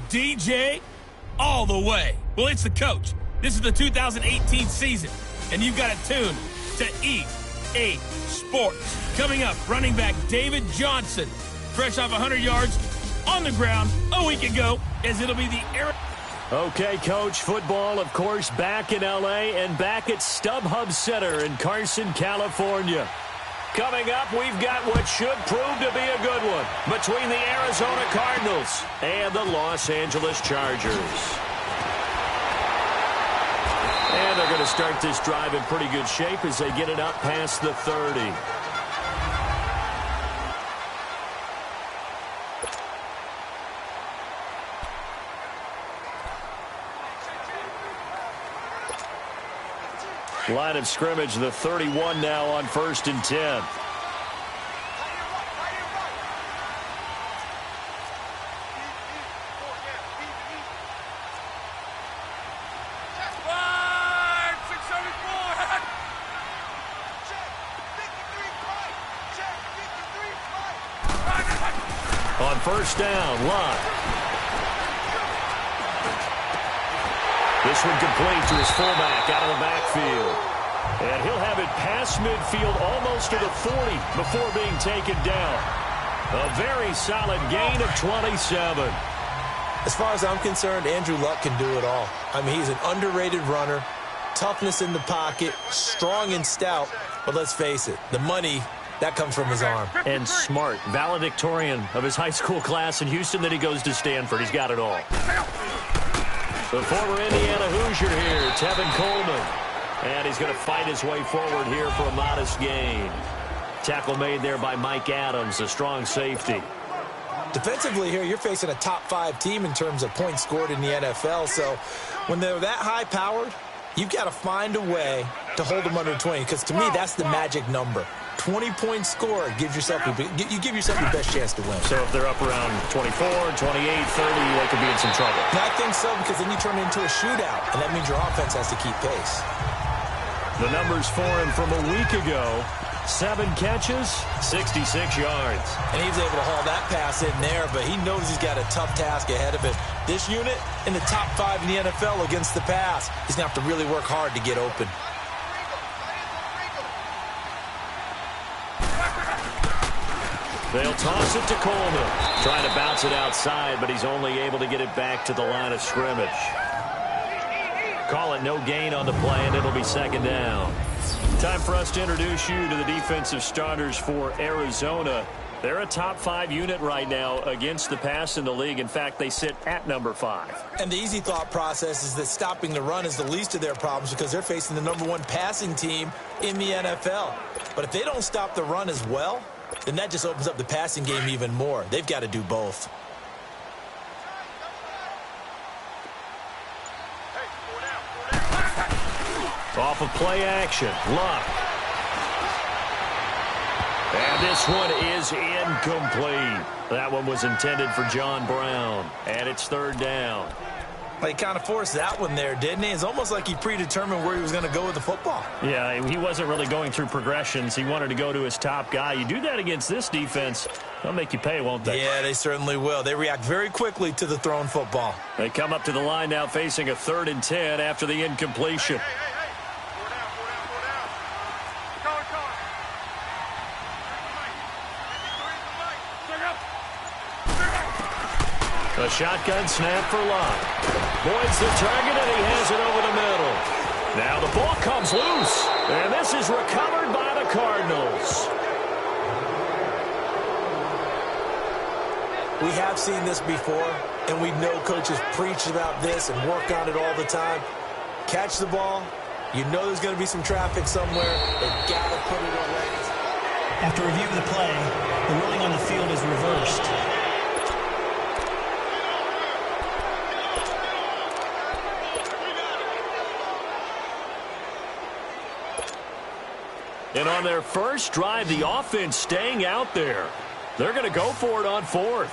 DJ all the way. Well, it's the coach. This is the 2018 season, and you've got it tuned to EA Sports. Coming up, running back David Johnson, fresh off 100 yards on the ground a week ago, as it'll be the ARI. Okay, Coach, football, of course, back in L.A. and back at StubHub Center in Carson, California. Coming up, we've got what should prove to be a good one between the Arizona Cardinals and the Los Angeles Chargers. And they're going to start this drive in pretty good shape as they get it up past the 30. Line of scrimmage, the 31 now on 1st and 10. On 1st down, Locke. This one complete to his fullback out of the backfield. And he'll have it past midfield almost to the 40 before being taken down. A very solid gain of 27. As far as I'm concerned, Andrew Luck can do it all. I mean, he's an underrated runner, toughness in the pocket, strong and stout. But let's face it, the money, that comes from his arm. And smart, valedictorian of his high school class in Houston. Then he goes to Stanford. He's got it all. The former Indiana Hoosier here, Tevin Coleman. And he's going to fight his way forward here for a modest gain. Tackle made there by Mike Adams, a strong safety. Defensively here, you're facing a top-5 team in terms of points scored in the NFL. So when they're that high-powered, you've got to find a way to hold them under 20. Because to me, that's the magic number. 20-point score gives yourself you give yourself your best chance to win. So if they're up around 24, 28, 30, they could be in some trouble. I think so, because then you turn it into a shootout, and that means your offense has to keep pace. The numbers for him from a week ago: 7 catches, 66 yards. And he was able to haul that pass in there, but he knows he's got a tough task ahead of him. This unit in the top 5 in the NFL against the pass. He's going to have to really work hard to get open. They'll toss it to Coleman. Trying to bounce it outside, but he's only able to get it back to the line of scrimmage. Call it no gain on the play, and it'll be 2nd down. Time for us to introduce you to the defensive starters for Arizona. They're a top 5 unit right now against the pass in the league. In fact, they sit at number 5. And the easy thought process is that stopping the run is the least of their problems because they're facing the number 1 passing team in the NFL. But if they don't stop the run as well, then that just opens up the passing game even more. They've got to do both. Off of play action, Luck. And this one is incomplete. That one was intended for John Brown. And it's 3rd down. Well, he kind of forced that one there, didn't he? It's almost like he predetermined where he was going to go with the football. Yeah, he wasn't really going through progressions. He wanted to go to his top guy. You do that against this defense, they'll make you pay, won't they? Yeah, they certainly will. They react very quickly to the thrown football. They come up to the line now facing a 3rd and 10 after the incompletion. A shotgun snap for Locke. Boyd's the target, and he has it over the middle. Now the ball comes loose, and this is recovered by the Cardinals. We have seen this before, and we know coaches preach about this and work on it all the time. Catch the ball. You know there's going to be some traffic somewhere. They've got to put it away. After review of the play, the ruling on the field is reversed. And on their first drive, the offense staying out there. They're going to go for it on 4th.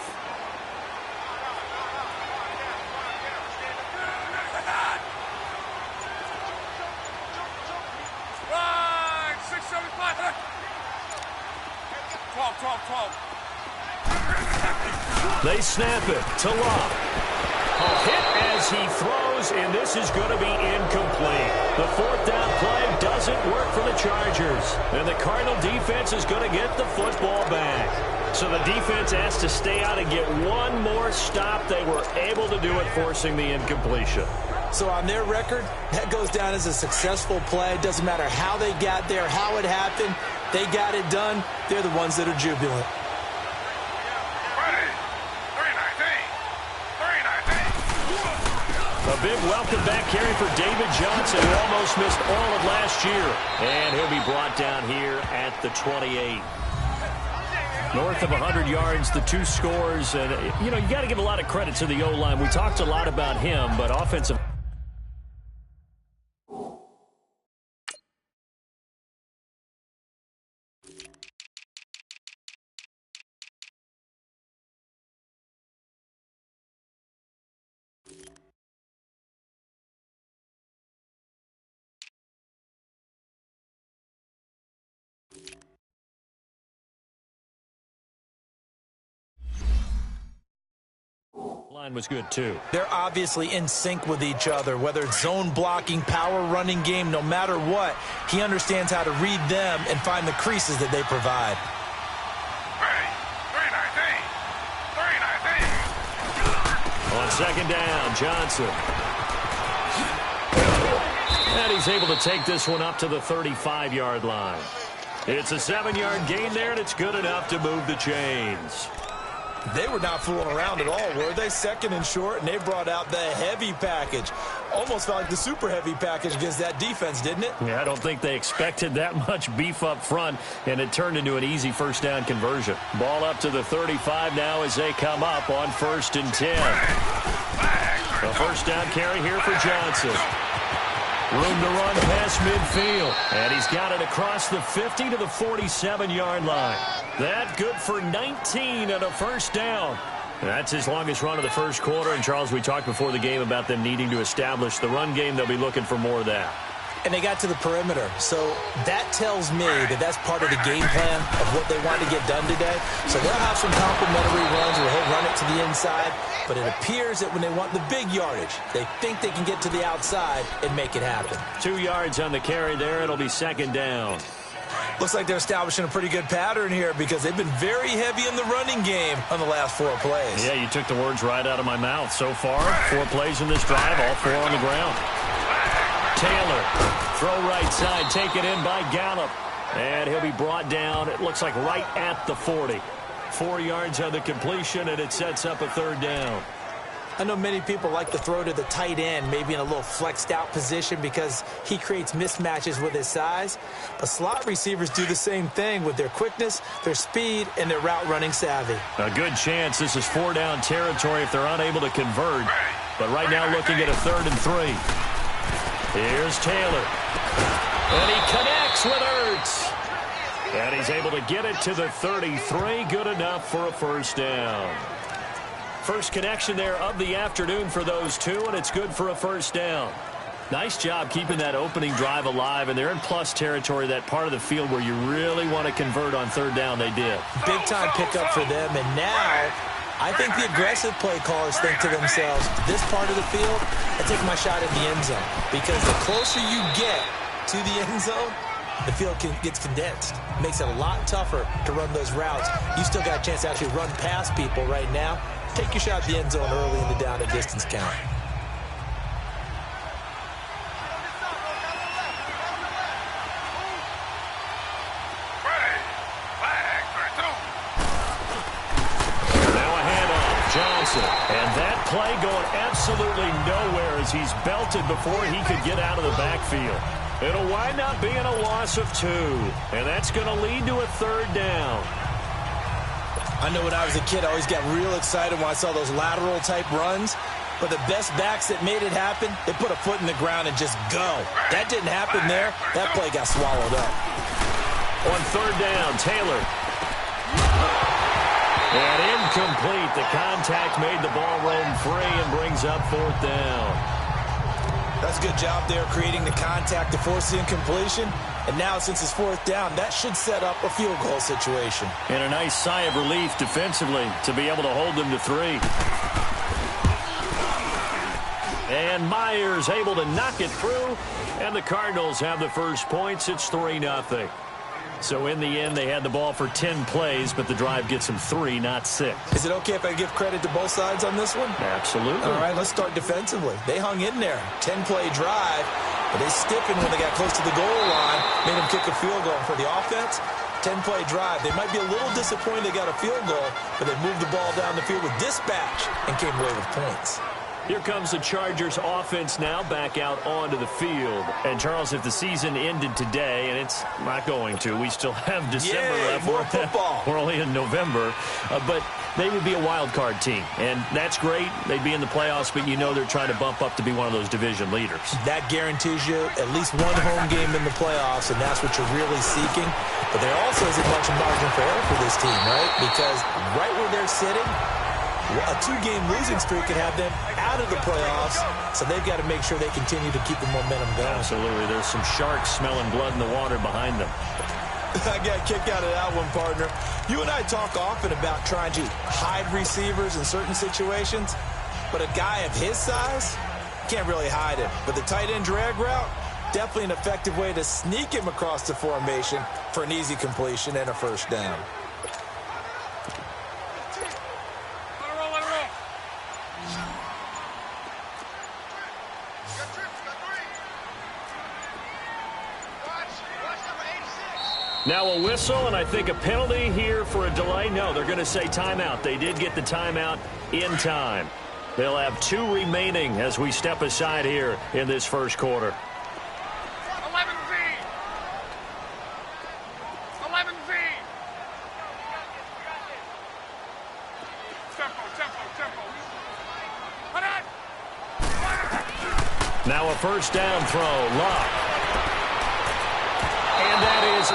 They snap it to Locke. Hit as he throws, and this is going to be incomplete. The fourth down play doesn't work for the Chargers, and the Cardinal defense is going to get the football back. So the defense has to stay out and get one more stop. They were able to do it, forcing the incompletion. So on their record, that goes down as a successful play. Doesn't matter how they got there, how it happened. They got it done. They're the ones that are jubilant. A big welcome back carry for David Johnson, who almost missed all of last year. And he'll be brought down here at the 28. North of 100 yards, the two scores. And, you know, you got to give a lot of credit to the O-line. We talked a lot about him, but offensive... line was good too. They're obviously in sync with each other, whether it's zone blocking, power running game, no matter what. He understands how to read them and find the creases that they provide. On second down, Johnson. And he's able to take this one up to the 35-yard line. It's a 7-yard gain there, and it's good enough to move the chains. They were not fooling around at all, were they? Second and short, and they brought out the heavy package. Almost felt like the super heavy package against that defense, didn't it? Yeah, I don't think they expected that much beef up front, and it turned into an easy first down conversion. Ball up to the 35 now as they come up on 1st and 10. A first down carry here for Johnson. Room to run past midfield. And he's got it across the 50 to the 47-yard line. That good for 19 and a first down. That's his longest run of the first quarter. And, Charles, we talked before the game about them needing to establish the run game. They'll be looking for more of that. And they got to the perimeter. So that tells me that that's part of the game plan of what they want to get done today. So they'll have some complimentary runs where he'll run it to the inside. But it appears that when they want the big yardage, they think they can get to the outside and make it happen. 2 yards on the carry there. It'll be second down. Looks like they're establishing a pretty good pattern here because they've been very heavy in the running game on the last 4 plays. Yeah, you took the words right out of my mouth. So far, 4 plays in this drive, all 4 on the ground. Taylor, throw right side, taken in by Gallup. And he'll be brought down, it looks like right at the 40. 4 yards on the completion, and it sets up a third down. I know many people like to throw to the tight end, maybe in a little flexed out position because he creates mismatches with his size. But slot receivers do the same thing with their quickness, their speed, and their route running savvy. A good chance this is 4 down territory if they're unable to convert. But right now looking at a 3rd and 3. Here's Taylor. And he connects with Ertz. And he's able to get it to the 33. Good enough for a first down. First connection there of the afternoon for those two, and it's good for a first down. Nice job keeping that opening drive alive, and they're in plus territory, that part of the field where you really want to convert on 3rd down. They did. Big-time pickup for them, and now I think the aggressive play callers think to themselves, this part of the field, I take my shot at the end zone. Because the closer you get to the end zone, the field gets condensed. Makes it a lot tougher to run those routes. You still got a chance to actually run past people right now. Take your shot at the end zone early in the down and distance count. And that play going absolutely nowhere as he's belted before he could get out of the backfield. It'll wind up being a loss of 2. And that's going to lead to a 3rd down. I know when I was a kid, I always got real excited when I saw those lateral type runs. But the best backs that made it happen, they put a foot in the ground and just go. That didn't happen there. That play got swallowed up. On 3rd down, Taylor. And incomplete. The contact made the ball roam free and brings up 4th down. That's a good job there creating the contact to force the incompletion. And now since it's 4th down, that should set up a field goal situation. And a nice sigh of relief defensively to be able to hold them to 3. And Myers able to knock it through, and the Cardinals have the first points. It's 3-0. So in the end, they had the ball for 10 plays, but the drive gets them 3, not 6. Is it okay if I give credit to both sides on this one? Absolutely. All right, let's start defensively. They hung in there. 10-play drive, but they stiffened when they got close to the goal line, made them kick a field goal. For the offense, 10-play drive. They might be a little disappointed they got a field goal, but they moved the ball down the field with dispatch and came away with points. Here comes the Chargers offense now back out onto the field. And, Charles, if the season ended today, and it's not going to, we still have December left. More football. We're only in November. But they would be a wild card team. And that's great. They'd be in the playoffs, but you know they're trying to bump up to be one of those division leaders. That guarantees you at least one home game in the playoffs, and that's what you're really seeking. But there also isn't much margin for error for this team, right? Because right where they're sitting, a 2-game losing streak could have them out of the playoffs, so they've got to make sure they continue to keep the momentum going. Absolutely. There's some sharks smelling blood in the water behind them. I got a kick out of that one, partner. You and I talk often about trying to hide receivers in certain situations, but a guy of his size can't really hide him. But the tight end drag route, definitely an effective way to sneak him across the formation for an easy completion and a first down. Now a whistle, and I think a penalty here for a delay. No, they're going to say timeout. They did get the timeout in time. They'll have 2 remaining as we step aside here in this first quarter. 11V. 11V. Tempo. Now a first down throw. Lock. And that is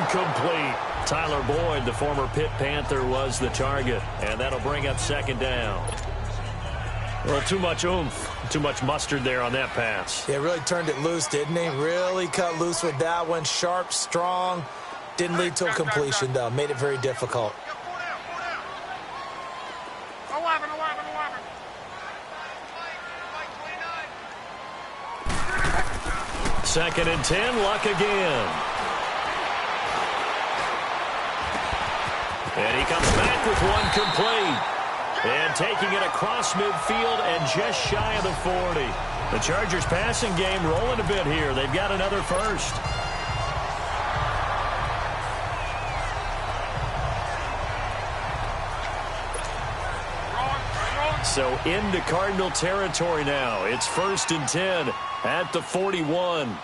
incomplete. Tyler Boyd, the former Pitt Panther, was the target. And that'll bring up second down. Well, too much oomph, too much mustard there on that pass. Yeah, really turned it loose, didn't he? Really cut loose with that one. Sharp, strong. Didn't lead to a completion, though. Made it very difficult. 11. Second and 10, Luck again. And he comes back with one complete. And taking it across midfield and just shy of the 40. The Chargers passing game rolling a bit here. They've got another first. So into Cardinal territory now. It's 1st and 10 at the 41.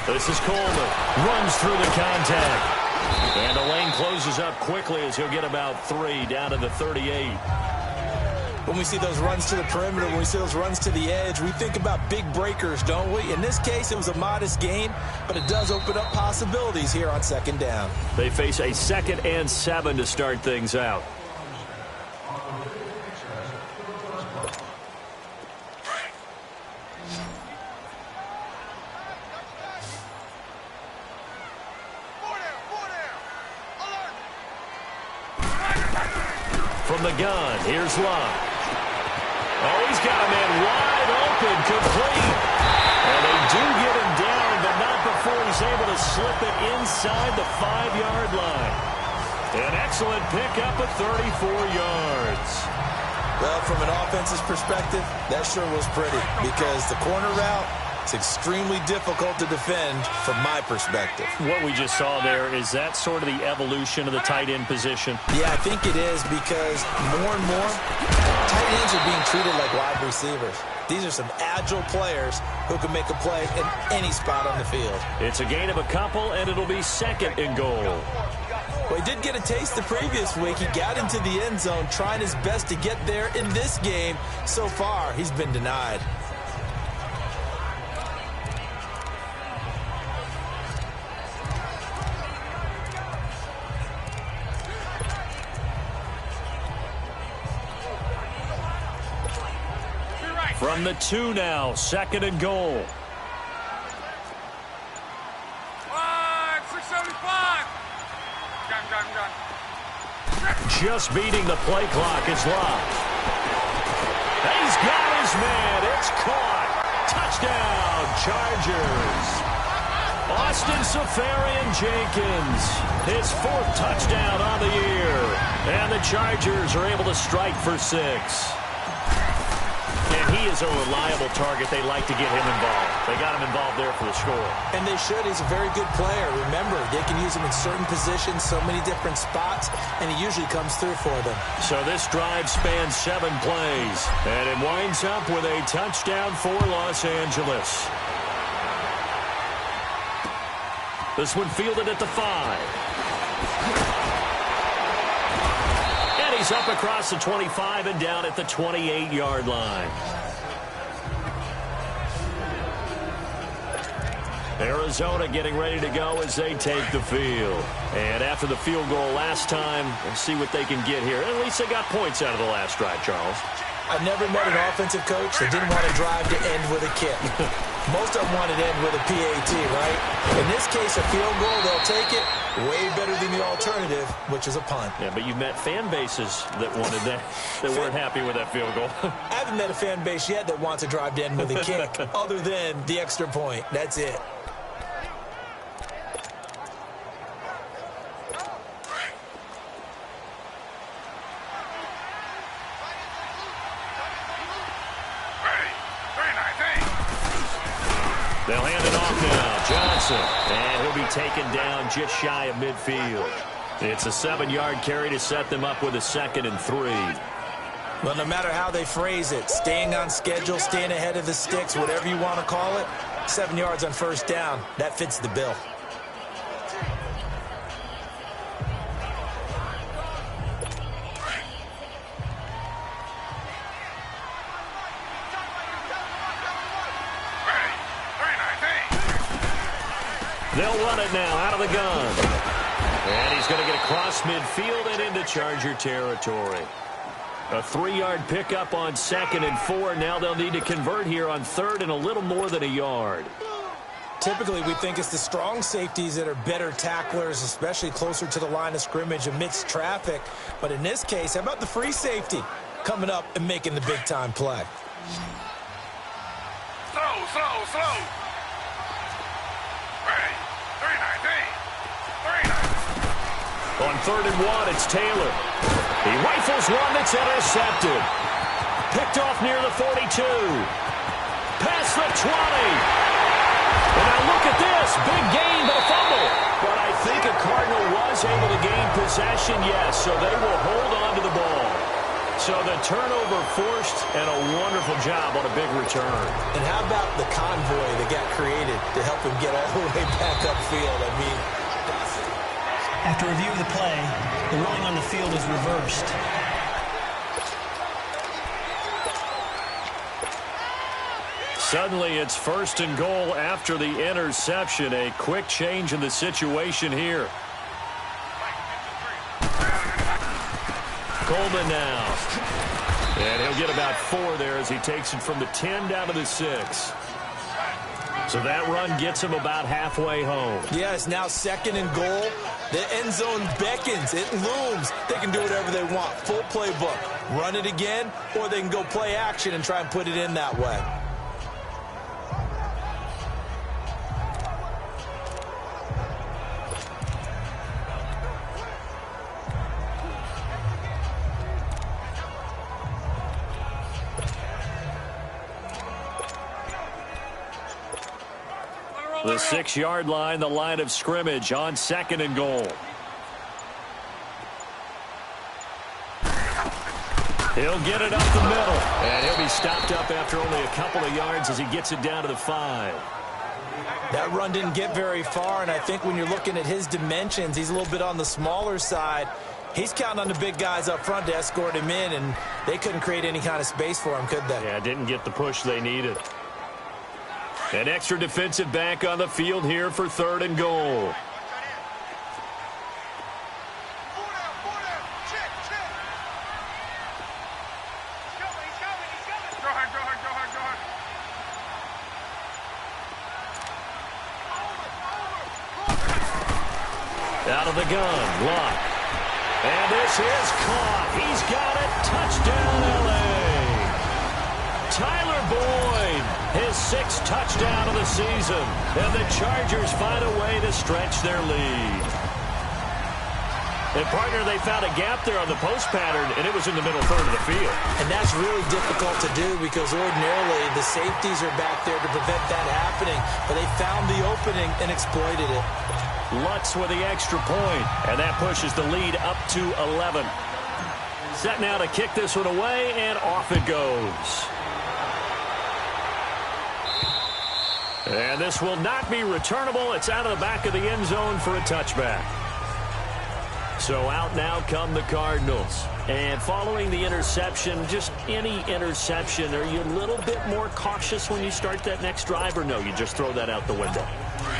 This is Coleman. Runs through the contact. And the lane closes up quickly as he'll get about 3 down to the 38. When we see those runs to the perimeter, when we see those runs to the edge, we think about big breakers, don't we? In this case, it was a modest gain, but it does open up possibilities here on second down. They face a 2nd and 7 to start things out. From the gun, here's Love. Oh, he's got a man wide open, complete. And they do get him down, but not before he's able to slip it inside the 5-yard line. An excellent pickup of 34 yards. Well, from an offense's perspective, that sure was pretty because the corner route, it's extremely difficult to defend from my perspective. What we just saw there, is that sort of the evolution of the tight end position? Yeah, I think it is because more and more, tight ends are being treated like wide receivers. These are some agile players who can make a play in any spot on the field. It's a gain of a couple, and it'll be 2nd and goal. Well, he did get a taste the previous week. He got into the end zone trying his best to get there in this game. So far, he's been denied. From the 2 now, 2nd and goal. 675. Gun. Just beating the play clock is Love. And he's got his man. It's caught. Touchdown, Chargers. Austin Seferian-Jenkins, his 4th touchdown on the year. And the Chargers are able to strike for 6. And he is a reliable target. They like to get him involved. They got him involved there for the score. And they should. He's a very good player. Remember, they can use him in certain positions, so many different spots, and he usually comes through for them. So this drive spans 7 plays, and it winds up with a touchdown for Los Angeles. This one fielded at the 5. And he's up across the 25 and down at the 28-yard line. Arizona getting ready to go as they take the field. And after the field goal last time, we'll see what they can get here. At least they got points out of the last drive, Charles. I've never met an offensive coach that didn't want to drive to end with a kick. Most of them want to end with a PAT, right? In this case, a field goal, they'll take it. Way better than the alternative, which is a punt. Yeah, but you've met fan bases that wanted that, that weren't happy with that field goal. I haven't met a fan base yet that wants to drive to end with a kick, other than the extra point. That's it. They'll hand it off now. Johnson. And he'll be taken down just shy of midfield. It's a 7-yard carry to set them up with a 2nd and 3. Well, no matter how they phrase it, staying on schedule, staying ahead of the sticks, whatever you want to call it, 7 yards on 1st down, that fits the bill. They'll run it now out of the gun. And he's going to get across midfield and into Charger territory. A 3-yard pickup on 2nd and 4. Now they'll need to convert here on 3rd and a little more than a yard. Typically, we think it's the strong safeties that are better tacklers, especially closer to the line of scrimmage amidst traffic. But in this case, how about the free safety coming up and making the big-time play? Slow. On 3rd and 1, it's Taylor. He rifles one that's intercepted. Picked off near the 42. Past the 20. And now look at this. Big gain, but a fumble. But I think a Cardinal was able to gain possession, yes, so they will hold on to the ball. So the turnover forced, and a wonderful job on a big return. And how about the convoy that got created to help him get all the way back upfield? I mean, After review of the play, the ruling on the field is reversed. Suddenly, it's 1st and goal after the interception. A quick change in the situation here. Coleman now. And he'll get about 4 there as he takes it from the 10 down to the 6. So that run gets him about halfway home. yes, now 2nd and goal. The end zone beckons. It looms. They can do whatever they want. Full playbook. Run it again, or they can go play action and try and put it in that way. The 6-yard line, the line of scrimmage on 2nd and goal. He'll get it up the middle. And he'll be stopped up after only a couple of yards as he gets it down to the 5. That run didn't get very far, and I think when you're looking at his dimensions, he's a little bit on the smaller side. He's counting on the big guys up front to escort him in, and they couldn't create any kind of space for him, could they? Yeah, didn't get the push they needed. An extra defensive back on the field here for 3rd and goal. Out of the gun, Locke. And this is caught. He's got it. Touchdown, L.A. Tyler Boyd, his 6th touchdown of the season. And the Chargers find a way to stretch their lead. And, partner, they found a gap there on the post pattern, and it was in the middle third of the field. And that's really difficult to do because ordinarily the safeties are back there to prevent that happening. But they found the opening and exploited it. Lutz with the extra point, and that pushes the lead up to 11. Set now to kick this one away, and off it goes. And this will not be returnable. It's out of the back of the end zone for a touchback. So out now come the Cardinals. And following the interception, just any interception, are you a little bit more cautious when you start that next drive, or no, you just throw that out the window?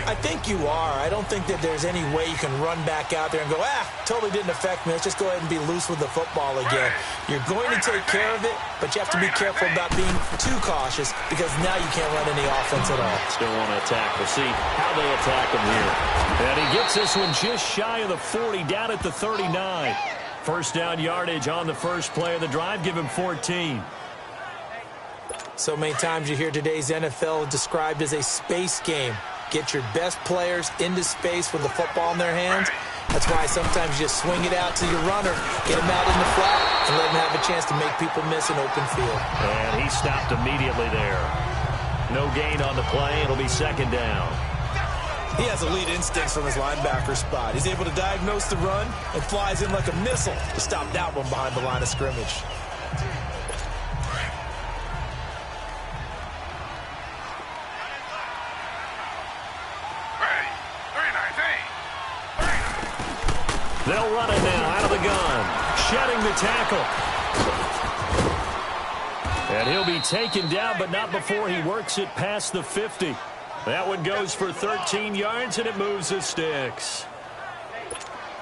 I think you are. I don't think that there's any way you can run back out there and go, totally didn't affect me. Let's just go ahead and be loose with the football again. You're going to take care of it, but you have to be careful about being too cautious because now you can't run any offense at all. Still want to attack. We'll see how they attack him here. And he gets this one just shy of the 40, down at the 39. First down yardage on the first play of the drive. Give him 14. So many times you hear today's NFL described as a space game. Get your best players into space with the football in their hands. That's why sometimes you just swing it out to your runner, get him out in the flat, and let him have a chance to make people miss an open field. And he stopped immediately there. No gain on the play. It'll be second down. He has elite instincts from his linebacker spot. He's able to diagnose the run and flies in like a missile to stop that one behind the line of scrimmage. They'll run it now out of the gun. Shedding the tackle. And he'll be taken down, but not before he works it past the 50. That one goes for 13 yards, and it moves the sticks.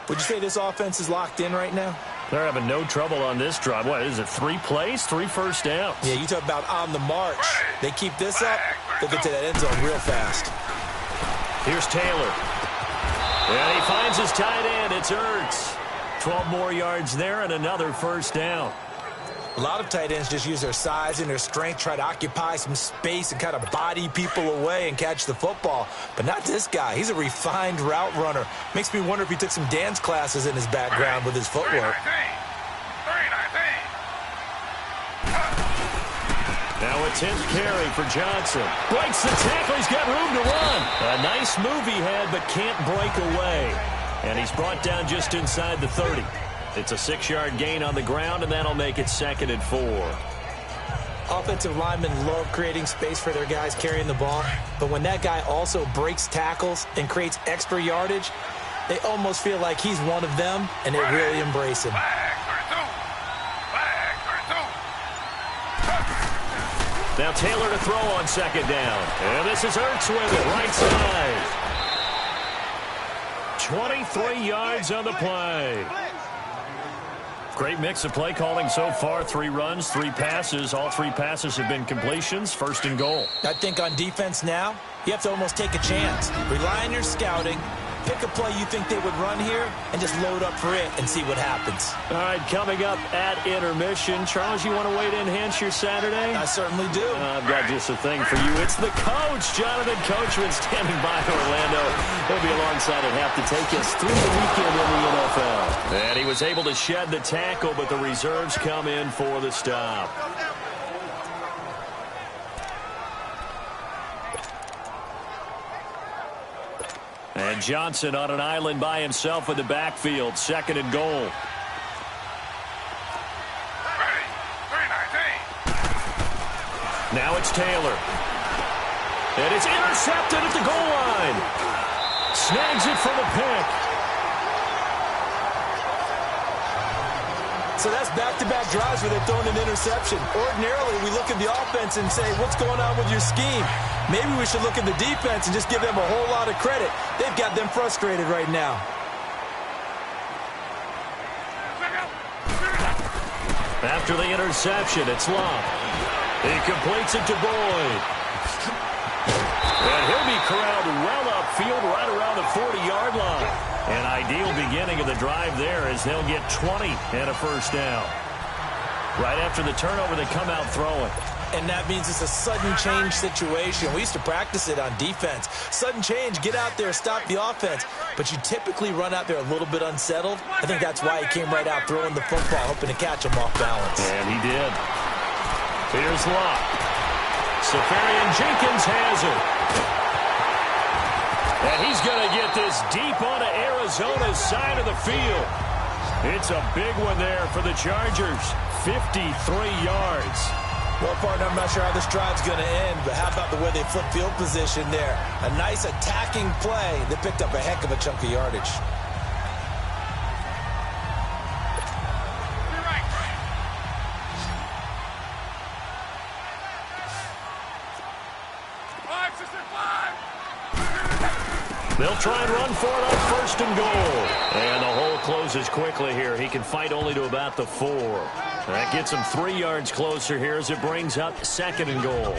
Would you say this offense is locked in right now? They're having no trouble on this drive. What is it, 3 plays, 3 first downs? Yeah, you talk about on the march. They keep this up, they'll get to that end zone real fast. Here's Taylor. And he finds his tight end. It's Ertz. 12 more yards there and another first down. A lot of tight ends just use their size and their strength, try to occupy some space and kind of body people away and catch the football. But not this guy. He's a refined route runner. Makes me wonder if he took some dance classes in his background with his footwork. Now a 10th carry for Johnson. Breaks the tackle. He's got room to run. A nice move he had, but can't break away. And he's brought down just inside the 30. It's a 6-yard gain on the ground, and that'll make it 2nd and 4. Offensive linemen love creating space for their guys carrying the ball. But when that guy also breaks tackles and creates extra yardage, they almost feel like he's one of them, and they really embrace him. Now Taylor to throw on 2nd down. And this is Ertz with it, right side. 23 yards on the play. Great mix of play calling so far. 3 runs, 3 passes. All 3 passes have been completions. 1st and goal. I think on defense now, you have to almost take a chance. Rely on your scouting. Pick a play you think they would run here and just load up for it and see what happens. All right, coming up at intermission. Charles, you want to weigh to enhance your Saturday? I certainly do. I've got just a thing for you. It's the coach, Jonathan Coachman, standing by Orlando. He'll be alongside at half to take us through the weekend in the NFL. And he was able to shed the tackle, but the reserves come in for the stop. And Johnson on an island by himself in the backfield. 2nd and goal. Now it's Taylor. And it's intercepted at the goal line. Snags it for the pick. So that's back-to-back drives where they've thrown an interception. Ordinarily, we look at the offense and say, what's going on with your scheme? Maybe we should look at the defense and just give them a whole lot of credit. They've got them frustrated right now. After the interception, it's Love. He completes it to Boyd. And he'll be corralled well upfield right around the 40-yard line. An ideal beginning of the drive there as they'll get 20 and a first down. Right after the turnover, they come out throwing. And that means it's a sudden change situation. We used to practice it on defense. Sudden change, get out there, stop the offense. But you typically run out there a little bit unsettled. I think that's why he came right out throwing the football, hoping to catch him off balance. And he did. Here's Locke. Safarian Jenkins has it. And he's going to get this deep onto Arizona's side of the field. It's a big one there for the Chargers. 53 yards. Well, partner, I'm not sure how this drive's going to end, but how about the way they flip field position there? A nice attacking play. They picked up a heck of a chunk of yardage. They'll try and run for it on 1st and goal. And the hole closes quickly here. He can fight only to about the 4. That gets him 3 yards closer here as it brings up 2nd and goal.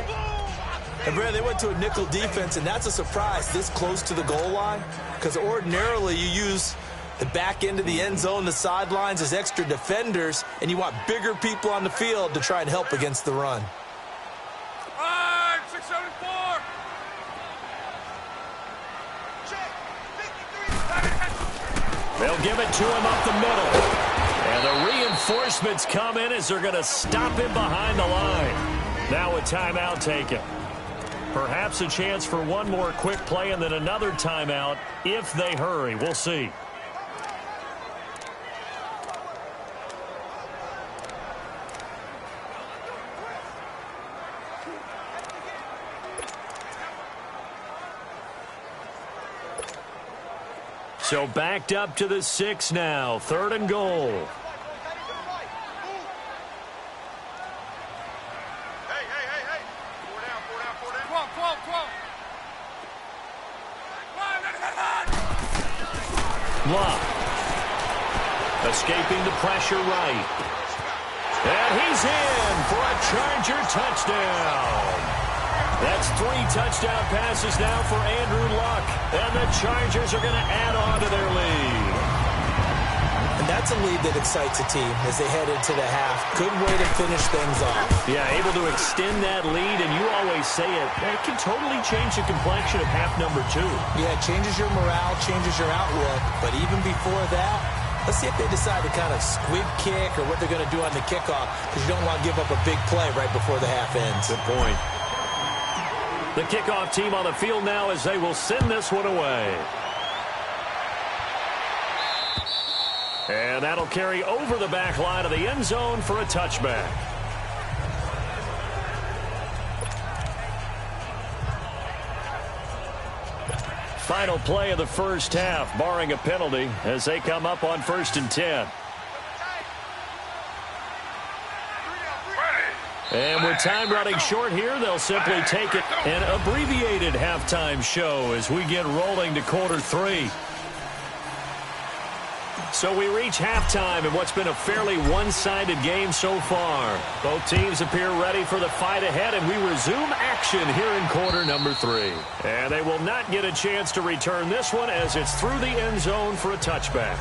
And Brad, they went to a nickel defense, and that's a surprise this close to the goal line. Because ordinarily you use the back end of the end zone, the sidelines as extra defenders, and you want bigger people on the field to try and help against the run. They'll give it to him up the middle. And the reinforcements come in as they're going to stop him behind the line. Now a timeout taken. Perhaps a chance for one more quick play and then another timeout if they hurry. We'll see. So backed up to the 6 now. 3rd and goal. Hey. 4 down. 12. Locke. Escaping the pressure right. And he's in for a Charger touchdown. That's 3 touchdown passes now for Andrew Luck. And the Chargers are going to add on to their lead. And that's a lead that excites a team as they head into the half. Good way to finish things off. Yeah, able to extend that lead, and you always say it, that can totally change the complexion of half number 2. Yeah, it changes your morale, changes your outlook. But even before that, let's see if they decide to kind of squib kick or what they're going to do on the kickoff, because you don't want to give up a big play right before the half ends. Good point. The kickoff team on the field now as they will send this one away. And that'll carry over the back line of the end zone for a touchback. Final play of the first half, barring a penalty, as they come up on 1st and 10. And with time running short here, they'll simply take it an abbreviated halftime show as we get rolling to quarter 3. So we reach halftime in what's been a fairly one-sided game so far. Both teams appear ready for the fight ahead, and we resume action here in quarter number 3. And they will not get a chance to return this one as it's through the end zone for a touchback.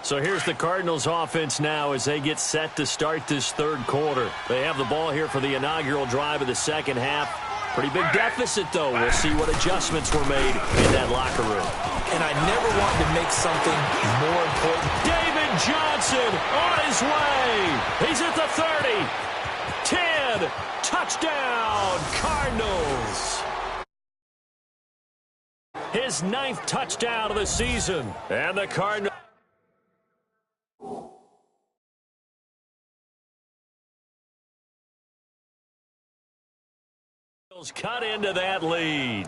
So here's the Cardinals offense now as they get set to start this third quarter. They have the ball here for the inaugural drive of the second half. Pretty big deficit, though. We'll see what adjustments were made in that locker room. And I never wanted to make something more important. David Johnson on his way. He's at the 30. 10. Touchdown, Cardinals. His 9th touchdown of the season. And the Cardinals cut into that lead.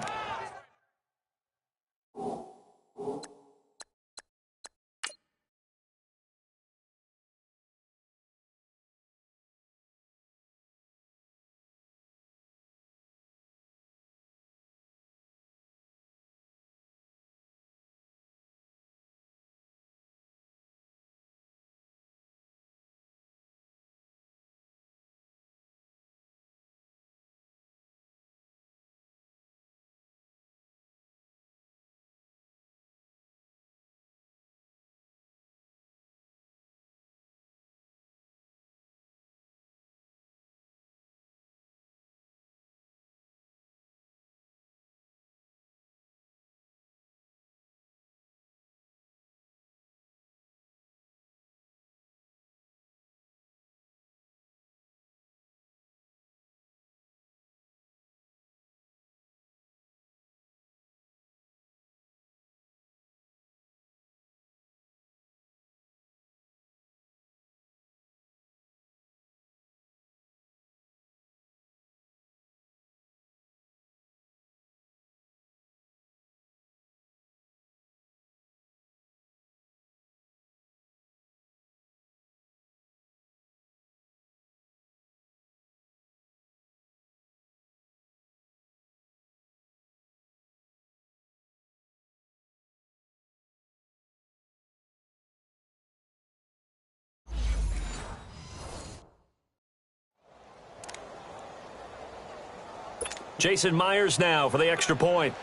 Jason Myers now for the extra point.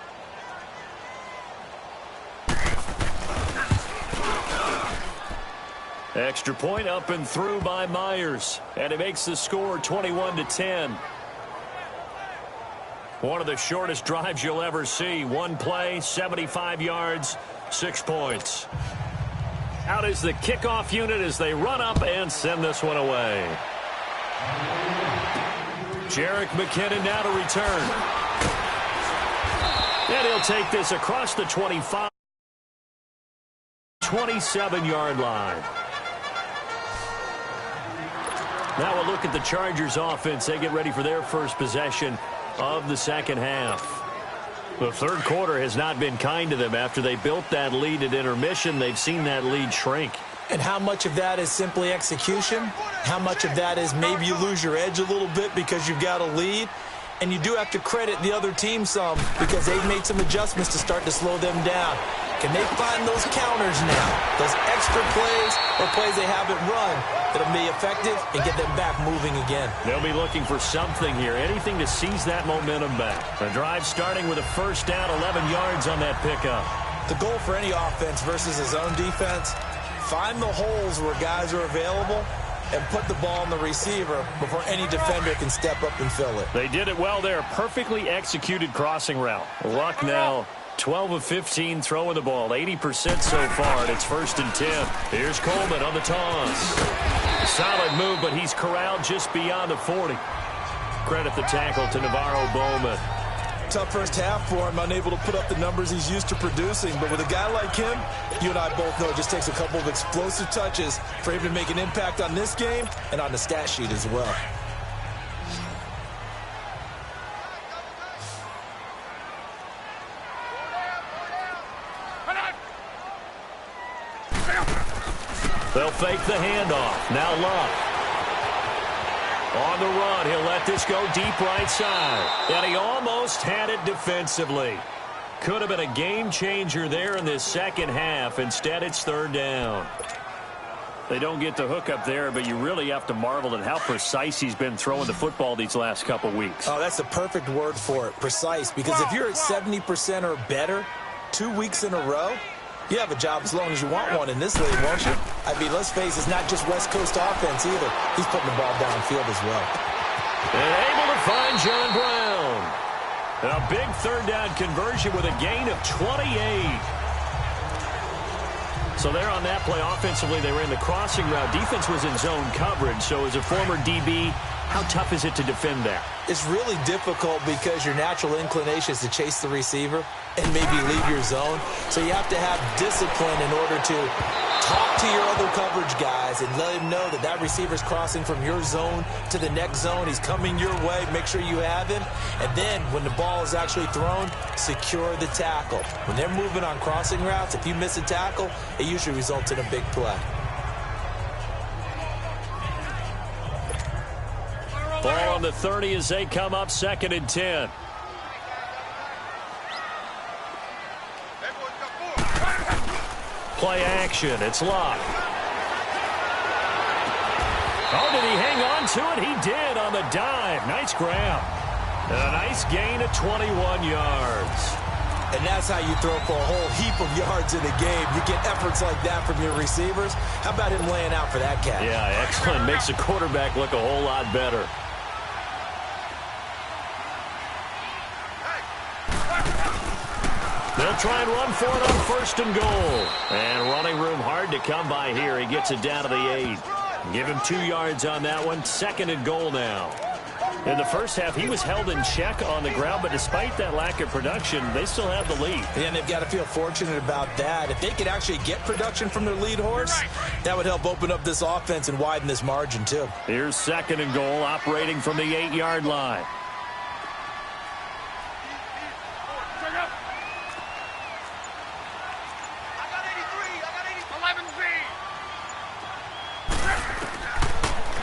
Extra point up and through by Myers. And it makes the score 21-10. One of the shortest drives you'll ever see. One play, 75 yards, 6 points. Out is the kickoff unit as they run up and send this one away. Jerick McKinnon now to return. And he'll take this across the 25, 27-yard line. Now we'll look at the Chargers offense. They get ready for their first possession of the second half. The third quarter has not been kind to them. After they built that lead at intermission, they've seen that lead shrink. And how much of that is simply execution? How much of that is maybe you lose your edge a little bit because you've got a lead? And you do have to credit the other team some because they've made some adjustments to start to slow them down. Can they find those counters now? Those extra plays or plays they haven't run that'll be effective and get them back moving again. They'll be looking for something here, anything to seize that momentum back. The drive starting with a first down, 11 yards on that pickup. The goal for any offense versus his own defense, find the holes where guys are available and put the ball on the receiver before any defender can step up and fill it. They did it well there. Perfectly executed crossing route. Luck now, 12 of 15 throwing the ball, 80% so far, and it's 1st and 10. Here's Coleman on the toss. Solid move, but he's corralled just beyond the 40. Credit the tackle to Navarro Bowman. Tough first half for him, unable to put up the numbers he's used to producing. But with a guy like him, you and I both know it just takes a couple of explosive touches for him to make an impact on this game and on the stat sheet as well. They'll fake the handoff. Now Luck. On the run, he'll let this go deep right side. And he almost had it defensively. Could have been a game changer there in this second half. Instead, it's 3rd down. They don't get the hook up there, but you really have to marvel at how precise he's been throwing the football these last couple weeks. Oh, that's the perfect word for it, precise. Because if you're at 70% or better 2 weeks in a row, You have a job as long as you want one in this league, won't you? I mean, let's face it, it's not just West Coast offense either. He's putting the ball downfield as well. And able to find John Brown. And a big third down conversion with a gain of 28. So there on that play, offensively, they ran the crossing route. Defense was in zone coverage. So as a former DB, how tough is it to defend that? It's really difficult because your natural inclination is to chase the receiver and maybe leave your zone. So you have to have discipline in order to talk to your other coverage guys and let him know that that receiver's crossing from your zone to the next zone. He's coming your way. Make sure you have him. And then when the ball is actually thrown, secure the tackle. When they're moving on crossing routes, if you miss a tackle, it usually results in a big play. Ball on the 30 as they come up 2nd and 10. Play action. It's locked. Oh, did he hang on to it? He did on the dive. Nice grab. And a nice gain of 21 yards. And that's how you throw for a whole heap of yards in a game. You get efforts like that from your receivers. How about him laying out for that catch? Yeah, excellent. Makes the quarterback look a whole lot better. They'll try and run for it on 1st and goal. And running room hard to come by here. He gets it down to the 8. Give him 2 yards on that one. 2nd and goal now. In the first half, he was held in check on the ground, but despite that lack of production, they still have the lead. And they've got to feel fortunate about that. If they could actually get production from their lead horse, that would help open up this offense and widen this margin too. Here's 2nd and goal, operating from the 8-yard line.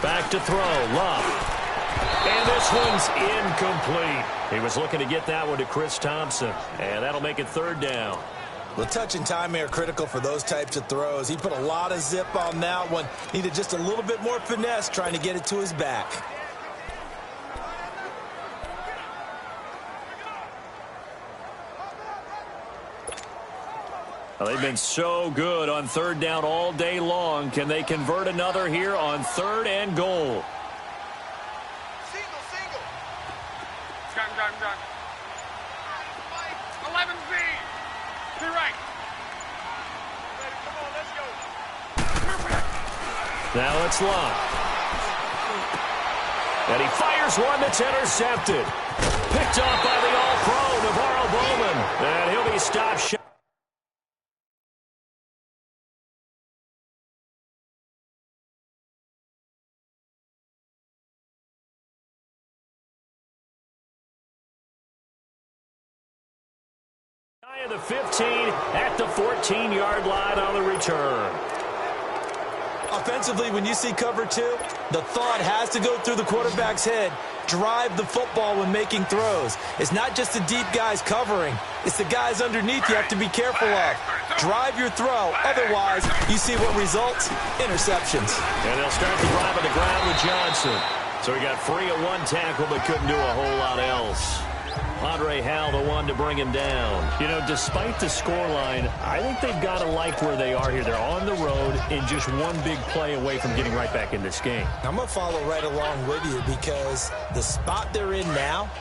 Back to throw, Love. And this one's incomplete. He was looking to get that one to Chris Thompson. And that'll make it 3rd down. Well, touch and time are critical for those types of throws. He put a lot of zip on that one. Needed just a little bit more finesse trying to get it to his back. Well, they've been so good on 3rd down all day long. Can they convert another here on 3rd and goal? Gun. 11Z. To right. Come on, let's go. Now it's locked. And he fires one that's intercepted. Picked off by the all-pro, Navarro Bowman. And he'll be stopped short. Of the 15 at the 14-yard line on the return. Offensively, when you see cover 2, the thought has to go through the quarterback's head. Drive the football when making throws. It's not just the deep guys covering. It's the guys underneath you have to be careful of. Drive your throw. Otherwise, you see what results? Interceptions. And they'll start the drive on the ground with Johnson. So he got free of 1 tackle but couldn't do a whole lot else. Andre Hal, the one to bring him down. You know, despite the scoreline, I think they've got to like where they are here. They're on the road and just one big play away from getting right back in this game. I'm going to follow right along with you because the spot they're in now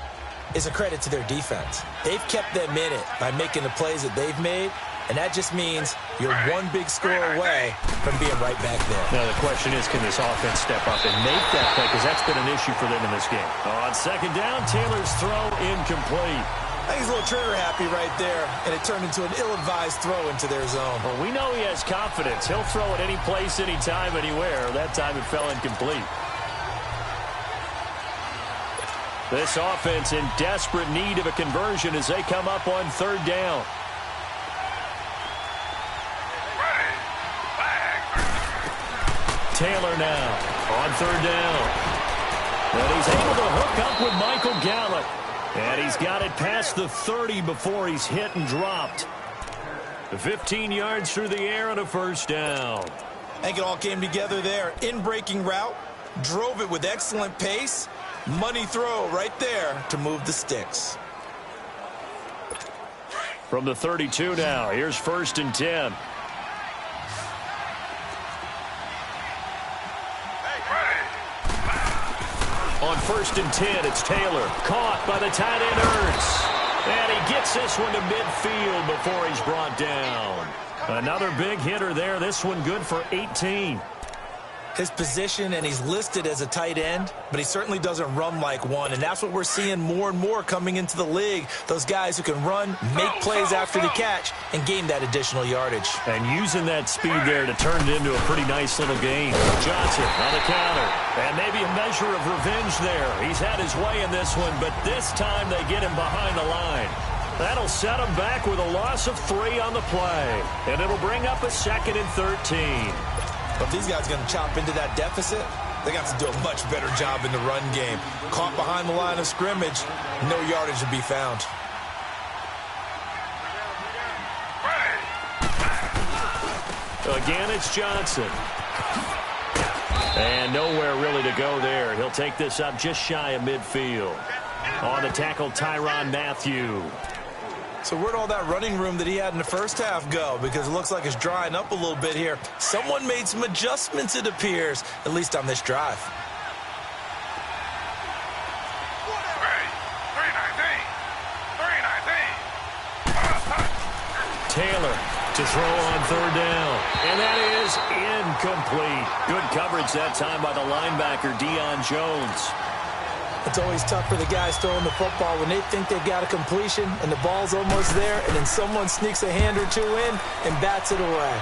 is a credit to their defense. They've kept them in it by making the plays that they've made, and that just means you're one big score away from being right back there. Now, the question is, can this offense step up and make that play? Because that's been an issue for them in this game. On 2nd down, Taylor's throw incomplete. I think he's a little trigger happy right there, and it turned into an ill-advised throw into their zone. Well, we know he has confidence. He'll throw it any place, anytime, anywhere. That time it fell incomplete. This offense in desperate need of a conversion as they come up on 3rd down. Taylor now on 3rd down. And he's able to hook up with Michael Gallup. And he's got it past the 30 before he's hit and dropped. 15 yards through the air and a 1st down. I think it all came together there. In-breaking route, drove it with excellent pace. Money throw right there to move the sticks. From the 32 now, here's 1st and 10. On 1st and 10, it's Taylor. Caught by the tight end, Ertz. And he gets this one to midfield before he's brought down. Another big hitter there. This one good for 18. His position, and he's listed as a tight end, but he certainly doesn't run like one, and that's what we're seeing more and more coming into the league. Those guys who can run, make plays after the catch, and gain that additional yardage. And using that speed there to turn it into a pretty nice little game. Johnson on the counter, and maybe a measure of revenge there. He's had his way in this one, but this time they get him behind the line. That'll set him back with a loss of 3 on the play, and it'll bring up a 2nd and 13. If these guys are going to chop into that deficit, they got to do a much better job in the run game. Caught behind the line of scrimmage, no yardage to be found. Again, it's Johnson. And nowhere really to go there. He'll take this up just shy of midfield. On the tackle, Tyrann Mathieu. So where'd all that running room that he had in the first half go? Because it looks like it's drying up a little bit here. Someone made some adjustments, it appears, at least on this drive. Taylor to throw on 3rd down. And that is incomplete. Good coverage that time by the linebacker, Deion Jones. It's always tough for the guys throwing the football when they think they've got a completion and the ball's almost there, and then someone sneaks a hand or two in and bats it away.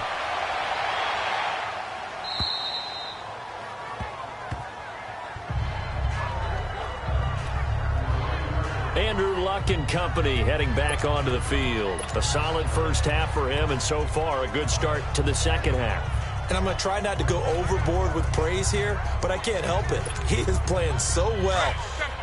Andrew Luck and company heading back onto the field. A solid first half for him, and so far a good start to the second half. And I'm going to try not to go overboard with praise here, but I can't help it. He is playing so well.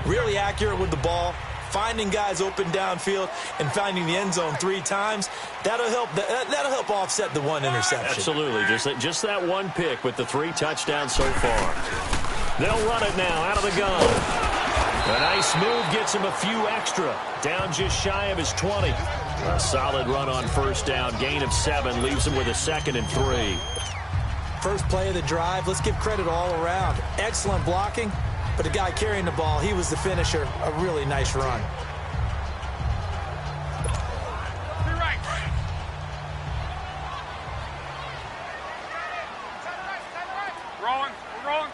Really accurate with the ball, finding guys open downfield, and finding the end zone 3 times. That'll help offset the 1 interception. Absolutely. Just that 1 pick with the 3 touchdowns so far. They'll run it now out of the gun. A nice move gets him a few extra. Down just shy of his 20. A solid run on 1st down. Gain of 7 leaves him with a 2nd and 3. First play of the drive, let's give credit all around. Excellent blocking, but the guy carrying the ball, he was the finisher. A really nice run. Rolling, we're rolling.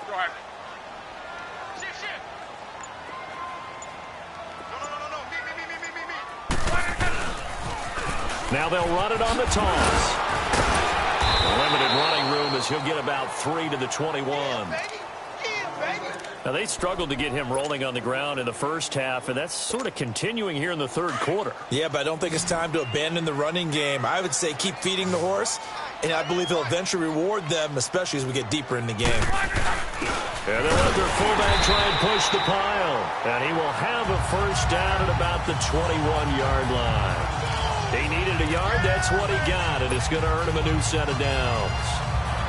Go ahead. Shit. No. Now they'll run it on the toss. Limited running room as he'll get about 3 to the 21. Now, they struggled to get him rolling on the ground in the first half, and that's sort of continuing here in the 3rd quarter. Yeah, but I don't think it's time to abandon the running game. I would say keep feeding the horse, and I believe he'll eventually reward them, especially as we get deeper in the game. And they'll let their fullback try and push the pile. And he will have a 1st down at about the 21-yard line. He needed a yard, that's what he got, and it's going to earn him a new set of downs.